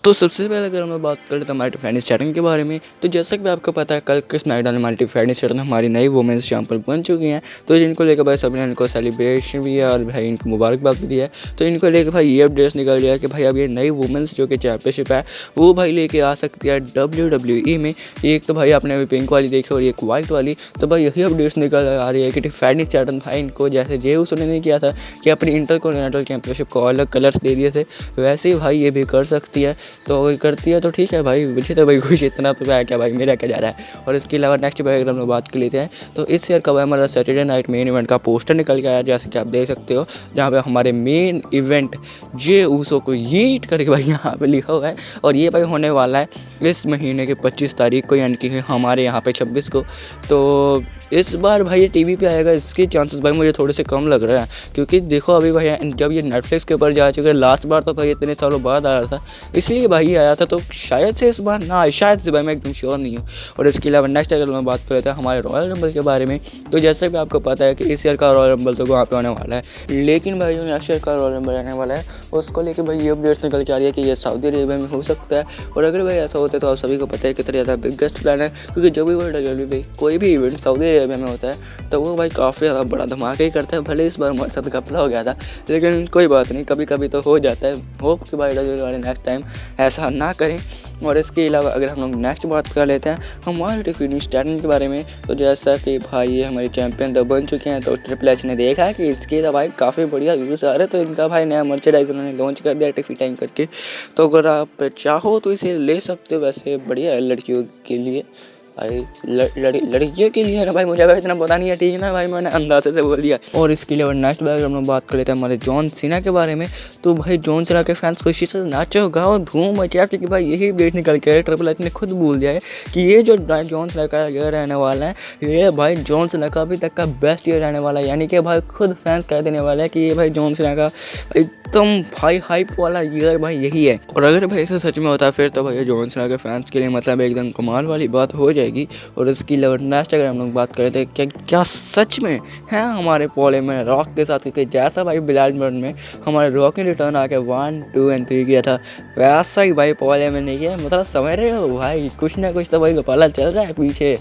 तो सबसे पहले अगर हम लोग बात करें तो हमारे डिफेंस चैटिंग के बारे में, तो जैसा कि आपको पता है कल के स्नैकडाउन में हमारी डिफेंस चैटिंग हमारी नई वुमेंस चैंपियन बन चुकी हैं। तो जिनको लेकर भाई सबने इनको सेलिब्रेशन भी है और भाई इनको मुबारकबाद भी दिया है। तो इनको लेकर भाई ये अपडेट्स निकल गया है कि भाई अब ये नई वुमेंस जो कि चैंपियनशिप है वो भाई लेके आ सकती है WWE में। एक तो भाई आपने अभी पिंक वाली देखी और एक वाइट वाली, तो भाई यही अपडेट्स निकल आ रही है कि डिफेंस चैटिंग भाई इनको जैसे जेउस ने नहीं किया था कि अपनी इंटरकॉन्टिनेंटल चैंपियनशिप को अलग कलर्स दे दिए थे, वैसे ही भाई ये भी कर सकती है। तो अगर करती है तो ठीक है भाई, मुझे तो भाई कुछ इतना तो है क्या भाई, मेरा क्या जा रहा है। और इसके अलावा नेक्स्ट भाई अगर हम लोग बात कर लेते हैं तो इस ईयर का भाई हमारा सैटरडे नाइट मेन इवेंट का पोस्टर निकल के आया, जैसे कि आप देख सकते हो, जहाँ पे हमारे मेन इवेंट जे ऊसो को ईट करके भाई यहाँ पे लिखा हुआ है। और ये भाई होने वाला है इस महीने के 25 तारीख को, यानी कि हमारे यहाँ पे 26 को। तो इस बार भाई ये टीवी पे आएगा, इसके चांसेस भाई मुझे थोड़े से कम लग रहा है, क्योंकि देखो अभी भाई जब ये नेटफ्लिक्स के ऊपर जा चुका है, लास्ट बार तो भाई इतने सालों बाद आ रहा था इसलिए भाई आया था, तो शायद से इस बार ना आए, शायद से भाई मैं एकदम श्योर नहीं हूँ। और इसके अलावा नेक्स्ट अगर मैं बात कर लेते हैं हमारे रॉयल रंबल के बारे में, तो जैसे भी आपको पता है कि इस ईयर का रॉयल रंबल तो वहाँ पे होने वाला है, लेकिन भाई जो नेक्स्ट ईयर का रॉयल रंबल रहने वाला है उसको लेकर भाई ये अपडेट्स निकल के आ रही है कि ये सऊदी अरेबिया में हो सकता है। और अगर भाई ऐसा होता है तो आप सभी को पता है कितना ज़्यादा बिगेस्ट प्लान है, क्योंकि जब भी वर्ल्ड कोई भी इवेंट सऊदी अरेबिया में होता है तो वो भाई काफ़ी ज़्यादा बड़ा धमाका ही करता है। भले इस बार हमारे साथ घपला हो गया था, लेकिन कोई बात नहीं, कभी कभी तो हो जाता है। होप कि भाई वाले नेक्स्ट टाइम ऐसा ना करें। और इसके अलावा अगर हम लोग नेक्स्ट बात कर लेते हैं हमारे डिफेंस चैटिंग के बारे में, तो जैसा कि भाई ये हमारे चैंपियन तो बन चुके हैं, तो ट्रिपल एच ने देखा है कि इसके तो भाई काफ़ी बढ़िया व्यूज़ आ रहे हैं, तो इनका भाई नया मर्चेंडाइज उन्होंने लॉन्च कर दिया टिफी टाइम करके। तो अगर आप चाहो तो इसे ले सकते हो, वैसे बढ़िया है लड़कियों के लिए भाई, लड़कियों के लिए है ना भाई, मुझे भाई इतना पता नहीं है, ठीक है ना भाई, मैंने अंदाजे से बोल दिया। और इसके लिए नेक्स्ट बार हम लोग बात कर लेते हैं हमारे जॉन सीना के बारे में, तो भाई जॉन सीना के फैंस खुशी से नाचो गाओ धूम मचा, क्योंकि भाई यही डेट निकल के है, ट्रिपल एच ने खुद बोल दिया है कि ये जो जॉन सीना का ईयर रहने वाला है, ये भाई जॉन सीना का अभी तक का बेस्ट ईयर रहने वाला है। यानी कि भाई खुद फैंस कह देने वाला है कि ये भाई जॉन सीना का एकदम भाई हाइप वाला ईयर भाई यही है। और अगर भाई ऐसा सच में होता है फिर तो भाई जॉन सीना के फैंस के लिए मतलब एकदम कमाल वाली बात हो जाएगी। और इसकी नेक्स्ट अगर हम लोग बात करें तो क्या सच में है हमारे पॉले में रॉक के साथ, क्योंकि जैसा भाई बिलाल में हमारे रॉक ने रिटर्न आके 1, 2 और 3 किया था, वैसा ही भाई पॉले में नहीं किया। मतलब समझ रहे हो भाई, कुछ ना कुछ तो भाई गोपाला चल रहा है पीछे,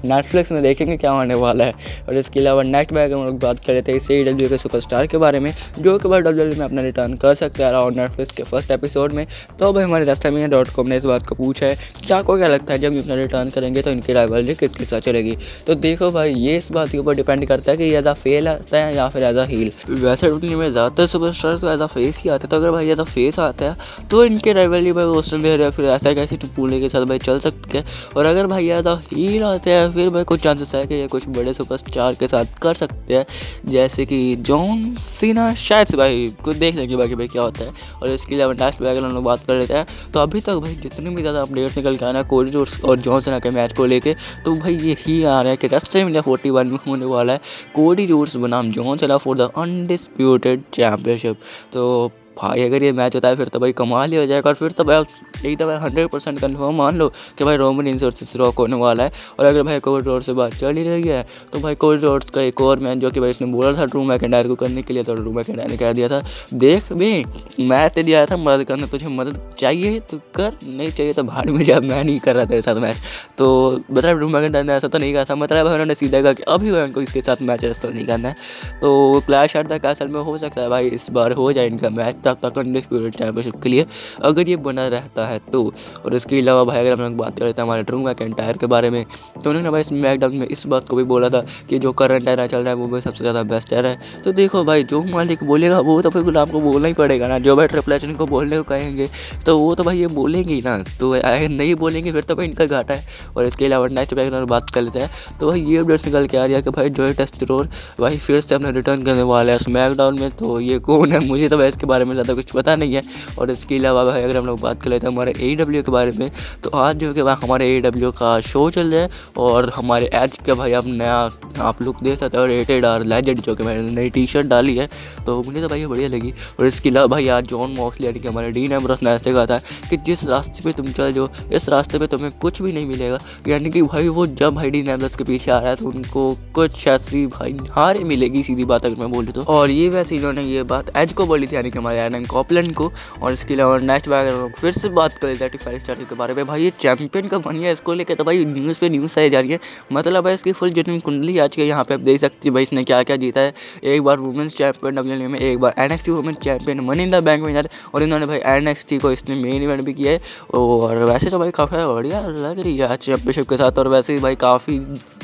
नेटफ्लिक्स में देखेंगे क्या होने वाला है। और इसके अलावा नेक्स्ट बैग हम लोग बात कर रहे थे इस AEW के सुपरस्टार के बारे में, जो कि भाई WWE में अपना रिटर्न कर सकते हैं और नेटफ्लिक्स के फर्स्ट एपिसोड में। तो भाई हमारे रास्तामीडिया.com ने इस बात को पूछा है कि आपको क्या लगता है जब ये अपना रिटर्न करेंगे तो इनकी राइवलरी किसके साथ चलेगी। तो देखो भाई ये इस बात के ऊपर डिपेंड करता है कि एज अ फेल आता है या फिर एज अ हील। वैसे रुकने में ज़्यादातर सुपरस्टार तो एज अ फेस ही आते हैं, तो अगर भाई एज अ फेस आता है तो इनके राइवलरी भाई ऑस्ट्रेलिया या फिर ऐसा कैसे टूपुले के साथ भाई चल सकते हैं। और अगर भाई एज अ हील आते हैं फिर भाई कुछ चांसेस है कि ये कुछ बड़े सुपरस्टार के साथ कर सकते हैं, जैसे कि जॉन सीना, शायद से भाई कुछ देख लेंगे बाकी भाई क्या होता है। और इसके अलावा नेक्स्ट बैग हम लोग बात कर लेते हैं, तो अभी तक भाई जितने भी ज़्यादा अपडेट्स निकल के आना कोडी जोड्स और जॉन सीना के मैच को लेके, तो भाई यही आ रहा है कि रेस्टलमैनिया 41 में होने वाला है कोडी जोड्स बनाम John Cena for the undisputed championship. तो भाई अगर ये मैच होता है फिर तो भाई कमाल ही हो जाएगा। और फिर तो भाई एक तो भाई 100% कन्फर्म मान लो कि भाई रोमन रेंज वर्सेस रॉक होने वाला है। और अगर भाई कोडी जोड्स से बात चल ही रही है तो भाई कोडी जोड्स का एक और मैच जो कि भाई इसने बोला था ड्रू मैकिंटायर को करने के लिए, तो ड्रू मैकिंटायर ने कह दिया था देख भी मैच दे दिया था मदद करना, तुझे मदद चाहिए तो कर, नहीं चाहिए तो भाड़ में जा, मैं नहीं कर रहा तेरे साथ मैच। तो मतलब ड्रू मैकिंटायर ने ऐसा तो नहीं कहा था, मतलब उन्होंने सीधा कहा कि अभी भाई उनको इसके साथ मैच तो नहीं करना है। तो क्लैश एट द कैसल में हो सकता है भाई इस बार हो जाए इनका मैच, तब तक अनडिस्प्यूटेड चैंपियनशिप के लिए अगर ये बना रहता है तो। और इसके अलावा भाई अगर हम लोग बात करते हैं हमारे ड्रू मैकिंटायर के बारे में, तो उन्होंने भाई स्मैकडाउन में इस बात को भी बोला था कि जो करंट एरा चल रहा है वो भी सबसे ज़्यादा बेस्ट एरा है। तो देखो भाई जो मालिक बोलेगा वो तो फिर आपको बोलना ही पड़ेगा ना, जो भाई ट्रिपल एच को बोलने को कहेंगे तो वो तो भाई ये बोलेंगे ही ना, तो अगर नहीं बोलेंगे फिर तो भाई इनका घाटा है। और इसके अलावा नेक्स्ट बैग में बात कर लेते हैं, तो भाई ये अपडेट्स निकल के आ रही है कि भाई जोए टेस्टिरोर भाई फिर से अपना रिटर्न करने वाला है स्मैकडाउन में। तो ये कौन है, मुझे तो भाई इसके बारे में ज़्यादा कुछ पता नहीं है। और इसके अलावा भाई अगर हम लोग बात कर लेते हैं हमारे AEW के बारे में, तो आज जो कि भाई हमारे AEW का शो चल रहा है और हमारे एज का भाई अब नया आप लोग देख सकते हो रेटेड आर लेजेंड जो कि मैंने नई टी-शर्ट डाली है, तो मुझे तो भाई ये बढ़िया लगी। और इसके अलावा भाई आज जॉन मॉक्सली यानी कि हमारे डीन एम्ब्रोस ने ऐसे कहा था कि जिस रास्ते पे तुम चल जो इस रास्ते पे तुम्हें कुछ भी नहीं मिलेगा। यानी कि भाई वो जब भाई डीन एम्ब्रोस के पीछे आ रहा है तो उनको कुछ ऐसी भाई हार मिलेगी, सीधी बात अगर मैं बोलूँ तो। और ये वैसे इन्होंने ये बात एज को बोली थी, यानी कि हमारे एडम कॉपलैंड को। और इसके अलावा नेक्स्ट बार फिर से बात कर लेते हैं टिफाइल स्टार के बारे में। भाई ये चैंपियन का बनी है, इसको लेकर तो भाई न्यूज़ पे न्यूज़ आई जा रही है। मतलब है इसकी फुल जितनी कुंडली आज के यहाँ पे आप देख सकते हैं भाई इसने क्या क्या जीता है। एक बार वुमेंस चैंपियन डब्ल्यूडब्ल्यूई में, एक बार NXT women's champion, money in the bank winner, और इन्होंने भाई NXT को इसने मेन इवेंट भी किया है। और वैसे तो भाई काफ़ी बढ़िया लग रही है आज चैंपियनशिप के साथ। और वैसे ही भाई काफ़ी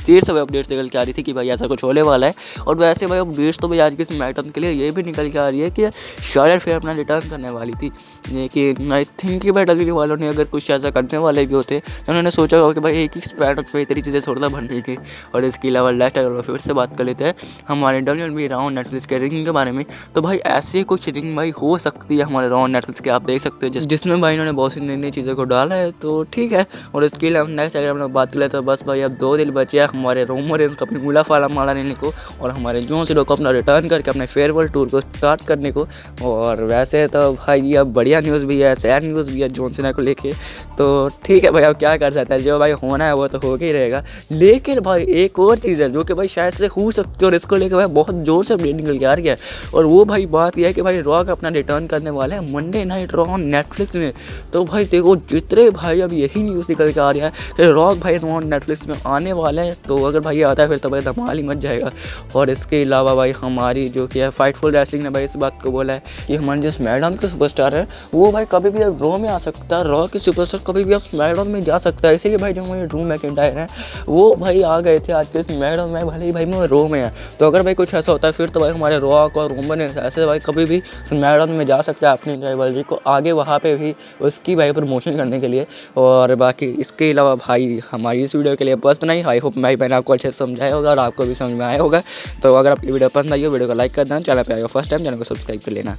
देर से भाई अपडेट्स निकल के आ रही थी कि भाई ऐसा कुछ होने वाला है। और वैसे भाई अपडेट्स तो भाई आज के स्मैकडाउन के लिए ये भी निकल के आ रही है कि शार्लेट फेयर अपना रिटर्न करने वाली थी। लेकिन आई थिंक कि भाई डब्ल्यूडब्ल्यूई वालों ने अगर कुछ ऐसा करने वाले भी होते तो उन्होंने सोचा होगा कि भाई एक ही स्मैकडाउन पे इतनी चीज़ें थोड़ा भर देंगे। और इसके अलावा लास्ट फिर से बात कर लेते हैं हमारे डब्ल्यूडब्ल्यूई राउंड नेटफ्लिक्स के रिंग के बारे में। तो भाई ऐसे कुछ रिंग भाई हो सकती है हमारे राउंड नेटफ्लिक्स के, आप देख सकते हो जिसमें भाई इन्होंने बहुत सी नई नई चीज़ों को डाला है। तो ठीक है। और इसके अलावा नेक्स्ट अगर हम लोग बात करें तो बस भाई अब 2 दिन बचे हैं हमारे रोमन रेंस को अपनी उलाफाला माला लेने को, और हमारे जॉन सीना को अपना रिटर्न करके अपने फेयरवेल टूर को स्टार्ट करने को। और वैसे तो भाई अब बढ़िया न्यूज़ भी है, सैड न्यूज़ भी है जॉन सीना को लेके। तो ठीक है भाई, अब क्या कर सकता है, जो भाई होना है वो तो हो ही रहेगा। लेकिन भाई एक और चीज़ है जो कि भाई शायद से हो सकती है, और इसको लेकर भाई बहुत जोर से अपडेट निकल के आ रही है। और वो भाई बात यह है कि भाई रॉक अपना रिटर्न करने वाले हैं मंडे नाइट रॉ नेटफ्लिक्स में। तो भाई देखो जितने भाई अब यही न्यूज़ निकल के आ रही है कि रॉक भाई रॉ नेटफ्लिक्स में आने वाले हैं। तो अगर भाई आता है फिर तो भाई धमाल ही मच जाएगा। और इसके अलावा भाई हमारी जो कि है फाइटफुल रेसलिंग ने भाई इस बात को बोला है कि हमारे जो स्मैकडाउन के सुपरस्टार है वो भाई कभी भी अब रॉ में आ सकता है, रॉ के सुपरस्टार कभी भी अब स्मैकडाउन में जा सकता है। इसीलिए भाई जो हमारे ड्रू मैकिंटायर हैं वो भाई आ गए थे आज के स्मैकडाउन में, भले ही भाई मैं रॉ में है। तो अगर भाई कुछ ऐसा होता है फिर तो भाई हमारे रॉक और रोमन ऐसे भाई कभी भी स्मैकडाउन में जा सकता है अपनी राइवलरी को आगे वहाँ पे भी उसकी भाई प्रमोशन करने के लिए। और बाकी इसके अलावा भाई हमारी इस वीडियो के लिए बस इतना ही। आई होप भाई मैंने आपको अच्छे से समझाया होगा और आपको भी समझ में आया होगा। तो अगर आपकी वीडियो पसंद आई हो वीडियो को लाइक कर देना, चैनल पे आएगा फर्स्ट टाइम चैनल को सब्सक्राइब कर लेना।